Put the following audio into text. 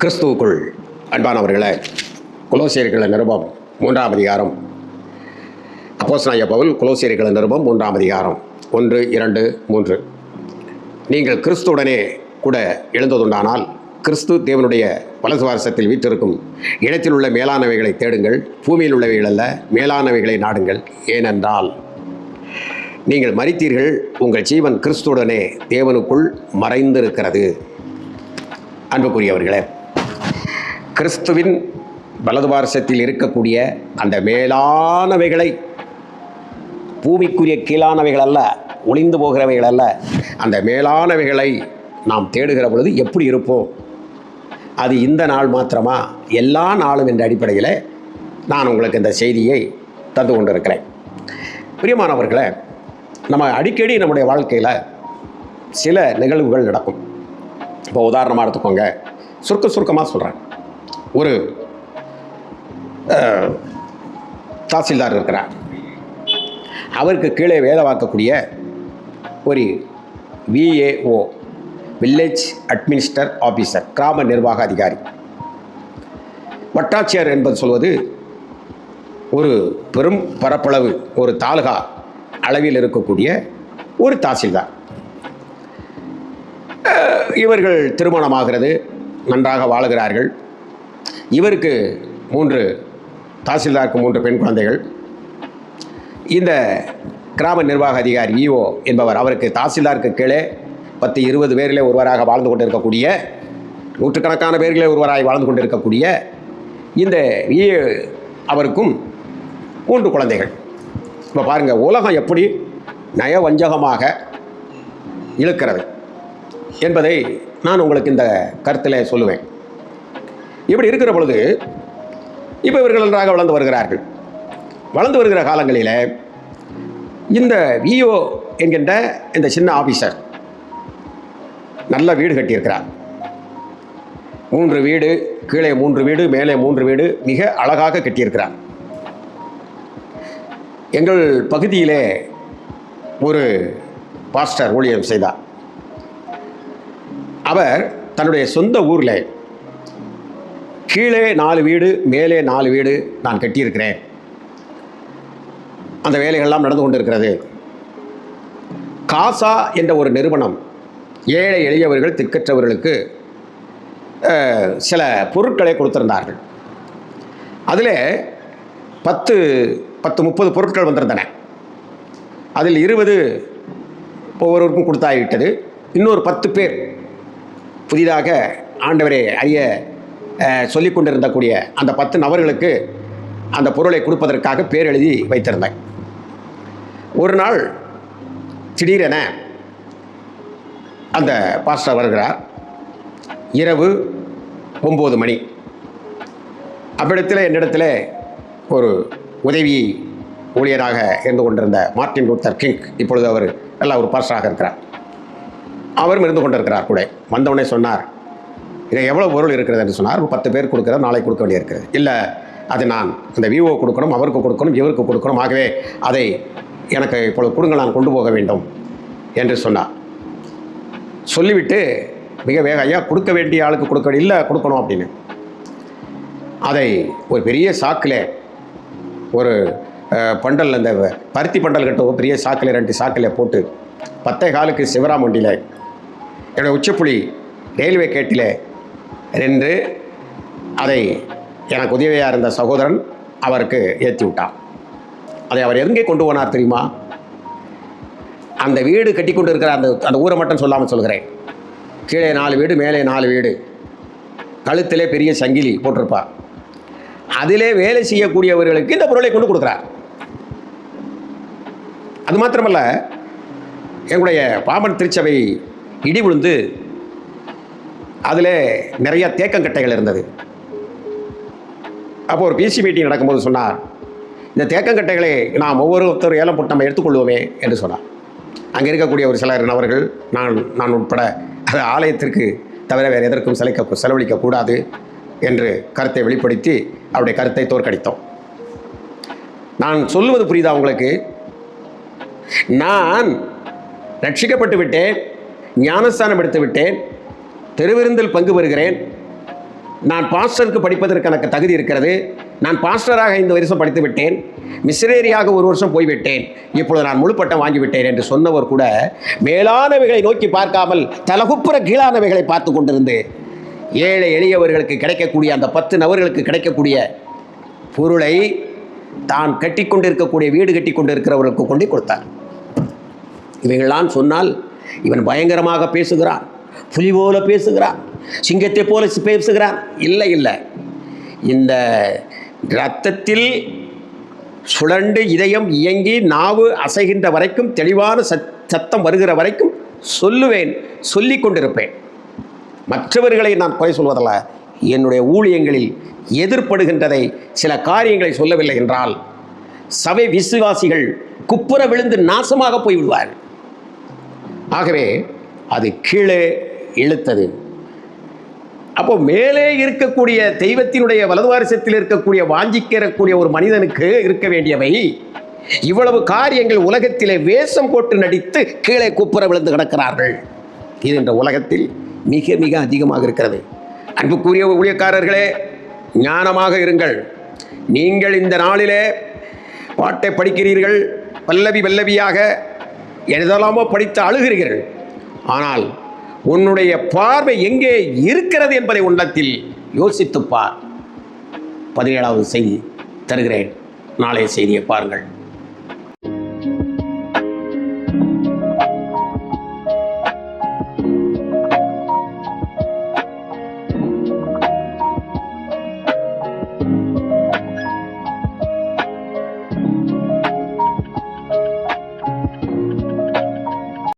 கிறிஸ்துவுக்குள் அன்பானவர்களே, கொலோசியர்கள் நிருபம் 3ஆம் அதிகாரம். அப்போஸ்தலனாகிய பவுல் கொலோசியர்கள் நிருபம் 3ஆம் அதிகாரம் 1, 2, 3. நீங்கள் கிறிஸ்துவுடனே கூட எழுந்ததுண்டானால் கிறிஸ்து தேவனுடைய வலதுபார்சத்தில் வீற்றிருக்கும் இடத்தில் உள்ள மேலானவைகளை தேடுங்கள், பூமியில் உள்ளவைகள் அல்ல, மேலானவைகளை நாடுங்கள். ஏனென்றால் நீங்கள் மரித்தீர்கள், உங்கள் ஜீவன் கிறிஸ்துவுடனே தேவனுக்குள் மறைந்திருக்கிறது. அன்புக்குரியவர்களே, கிறிஸ்துவின் வலதுபார்சத்தில் இருக்கக்கூடிய அந்த மேலானவைகளை, பூமிக்குரிய கீழானவைகள் அல்ல, ஒளிந்து போகிறவைகள் அல்ல, அந்த மேலானவைகளை நாம் தேடுகிற பொழுது எப்படி இருப்போம்? அது இந்த நாள் மாத்திரமா, எல்லா நாளும் என்ற அடிப்படையில் நான் உங்களுக்கு இந்த செய்தியை தந்து கொண்டிருக்கிறேன். பிரியமானவர்களே, நம்ம அடிக்கடி நம்முடைய வாழ்க்கையில் சில நிகழ்வுகள் நடக்கும். இப்போ உதாரணமாக எடுத்துக்கோங்க, சுருக்கமாக சொல்கிறேன். ஒரு தாசில்தார் இருக்கிறார். அவருக்கு கீழே வேலை பார்க்கக்கூடிய ஒரு VAO, வில்லேஜ் அட்மினிஸ்டர் ஆஃபீஸர், கிராம நிர்வாக அதிகாரி. வட்டாட்சியர் என்பது சொல்வது ஒரு பெரும் பரப்பளவு, ஒரு தாலுகா அளவில் இருக்கக்கூடிய ஒரு தாசில்தார். இவர்கள் திருமணமாகிறது, நன்றாக வாழுகிறார்கள். இவருக்கு தாசில்தாருக்கு 3 பெண் குழந்தைகள். இந்த கிராம நிர்வாக அதிகாரி VO என்பவர், அவருக்கு தாசில்தாருக்கு கீழே 10-20 பேரிலே ஒருவராக வாழ்ந்து கொண்டிருக்கக்கூடிய, நூற்றுக்கணக்கான பேர்களே ஒருவராக வாழ்ந்து கொண்டிருக்கக்கூடிய இந்த VO அவருக்கும் 3 குழந்தைகள். இப்போ பாருங்கள், உலகம் எப்படி நயவஞ்சகமாக இழுக்கிறது என்பதை நான் உங்களுக்கு இந்த கருத்தில் சொல்லுவேன். இப்படி இருக்கிற பொழுது இப்போ இவர்கள் நன்றாக வளர்ந்து வருகிறார்கள். வளர்ந்து வருகிற காலங்களில் இந்த VO என்கின்ற இந்த சின்ன ஆஃபீஸர் நல்ல வீடு கட்டியிருக்கிறார். 3 வீடு, கீழே 3 வீடு, மேலே 3 வீடு, மிக அழகாக கட்டியிருக்கிறார். எங்கள் பகுதியிலே ஒரு பாஸ்டர் ஊழியம் செய்தார். அவர் தன்னுடைய சொந்த ஊரில் கீழே 4 வீடு, மேலே 4 வீடு நான் கட்டியிருக்கிறேன். அந்த வேலைகள்லாம் நடந்து கொண்டிருக்கிறது. காசா என்ற ஒரு நிறுவனம் ஏழை எளியவர்கள், திக்கற்றவர்களுக்கு சில பொருட்களை கொடுத்திருந்தார்கள். அதில் 10-30 பொருட்கள் வந்திருந்தன. அதில் 20 ஒவ்வொருவருக்கும் கொடுத்தாகிவிட்டது. இன்னொரு 10 பேர் புதிதாக ஆண்டவரை அறிய சொல்லிக் கொண்டிருந்தக்கூடிய அந்த 10 நபர்களுக்கு அந்த பொருளை கொடுப்பதற்காக பேர் எழுதி வைத்திருந்தேன். ஒரு நாள் திடீரென அந்த பாஸ்டர் வருகிறார். இரவு 9 மணி. அவ்விடத்தில் என்னிடத்தில் ஒரு உதவி ஊழியராக இருந்து கொண்டிருந்த மார்ட்டின் லூத்தர் கிங், இப்பொழுது அவர் நல்ல ஒரு பாஸ்டராக இருக்கிறார். அவரும் இருந்து கொண்டிருக்கிறார் கூட. வந்தவுடனே சொன்னார், இதை எவ்வளோ பொருள் இருக்கிறது என்று சொன்னார். 10 பேர் கொடுக்குறது, நாளைக்கு கொடுக்க வேண்டியிருக்கிறது. இல்லை, அது நான் அந்த VO கொடுக்கணும், அவருக்கு கொடுக்கணும், இவருக்கு கொடுக்கணும், ஆகவே அதை எனக்கு இப்பொழுது கொடுங்க, நான் கொண்டு போக வேண்டும் என்று சொன்னார். சொல்லிவிட்டு மிக வேக, ஐயா கொடுக்க வேண்டிய ஆளுக்கு கொடுக்க வேண்டிய, இல்லை கொடுக்கணும் அப்படின்னு. அதை ஒரு பெரிய சாக்கில், ஒரு பண்டல், அந்த பருத்தி பண்டல் கட்ட பெரிய சாக்கில், 2 சாக்கில் போட்டு 10:15 சிவராம் வண்டியில் என்னுடைய உச்சப்புலி ரயில்வே கேட்டில் நின்று அதை எனக்கு உதவியாக இருந்த சகோதரன் அவருக்கு ஏற்றி விட்டார். அதை அவர் எங்கே கொண்டு போனார் தெரியுமா? அந்த வீடு கட்டி கொண்டு இருக்கிற அந்த ஊரை மட்டும் சொல்லாமல் சொல்கிறேன். கீழே 4 வீடு, மேலே 4 வீடு, கழுத்திலே பெரிய சங்கிலி போட்டிருப்பார். அதிலே வேலை செய்யக்கூடியவர்களுக்கு இந்த பொருளை கொண்டு கொடுக்குறார். அது மாத்திரமல்ல, எங்களுடைய பாம்பன் திருச்சபை இடி விழுந்து அதில் நிறைய தேக்கங்கட்டைகள் இருந்தது. அப்போ ஒரு PC மீட்டிங் நடக்கும்போது சொன்னார், இந்த தேக்கங்கட்டைகளை நாம் ஒவ்வொருத்தர் ஏலம் போட்டு நம்ம எடுத்துக்கொள்வோமே என்று சொன்னார். அங்கே இருக்கக்கூடிய ஒரு சிலர் நபர்கள், நான் உட்பட, அது ஆலயத்திற்கு தவிர வேறு எதற்கும் செலவழிக்கக்கூடாது என்று கருத்தை வெளிப்படுத்தி அவருடைய கருத்தை தோற்கடித்தோம். நான் சொல்லுவது புரியுதா உங்களுக்கு? நான் ரட்சிக்கப்பட்டு விட்டேன், ஞானஸ்தானம் எடுத்து விட்டேன், திருவிருந்தில் பங்கு பெறுகிறேன், நான் பாஸ்டருக்கு படிப்பதற்கு எனக்கு தகுதி இருக்கிறது, நான் பாஸ்டராக 5 வருஷம் படித்து விட்டேன், மிஷனரியாக 1 வருஷம் போய்விட்டேன், இப்பொழுது நான் முழு பட்டம் வாங்கிவிட்டேன் என்று சொன்னவர் கூட மேலானவைகளை நோக்கி பார்க்காமல் தலகுப்புற கீழானவைகளை பார்த்து கொண்டிருந்து ஏழை எளியவர்களுக்கு கிடைக்கக்கூடிய அந்த 10 நபர்களுக்கு கிடைக்கக்கூடிய பொருளை தான் கட்டி கொண்டிருக்கக்கூடிய வீடு கட்டி கொண்டிருக்கிறவர்களுக்கு கொண்டு கொடுத்தார். இவைகள்லாம் சொன்னால் இவன் பயங்கரமாக பேசுகிறான், புலி போல பேசுகிறான், சிங்கத்தை போல பேசுகிறான். இல்லை இல்லை, இந்த இரத்தத்தில் சுழண்டு இதயம் இயங்கி நாவு அசைகின்ற வரைக்கும், தெளிவான சத்தம் வருகிற வரைக்கும் சொல்லுவேன், சொல்லி கொண்டிருப்பேன். மற்றவர்களை நான் குறை சொல்வதல்ல, என்னுடைய ஊழியங்களில் எதிர்ப்படுகின்றதை சில காரியங்களை சொல்லவில்லை என்றால் சபை விசுவாசிகள் குப்புற விழுந்து நாசமாக போய்விடுவார்கள். ஆகவே அது கீழே இழுத்தது. அப்போ மேலே இருக்கக்கூடிய தெய்வத்தினுடைய வலதுவாரிசத்தில் இருக்கக்கூடிய வாஞ்சிக்கிறக்கூடிய ஒரு மனிதனுக்கு இருக்க வேண்டியவை இவ்வளவு காரியங்கள் உலகத்திலே வேஷம் போட்டு நடித்து கீழே குப்புற விழுந்து கிடக்கிறார்கள். இது இந்த உலகத்தில் மிக மிக அதிகமாக இருக்கிறது. அன்புக்குரிய ஊழியக்காரர்களே, ஞானமாக இருங்கள். நீங்கள் இந்த நாளிலே பாட்டை படிக்கிறீர்கள், பல்லவியாக எழுதலாமோ படித்து அழுகிறீர்கள். ஆனால் உன்னுடைய பார்வை எங்கே இருக்கிறது என்பதை உள்ளத்தில் யோசித்துப்பார். 17வது செய்தி தருகிறேன், நாளைய செய்தியை பாருங்கள்.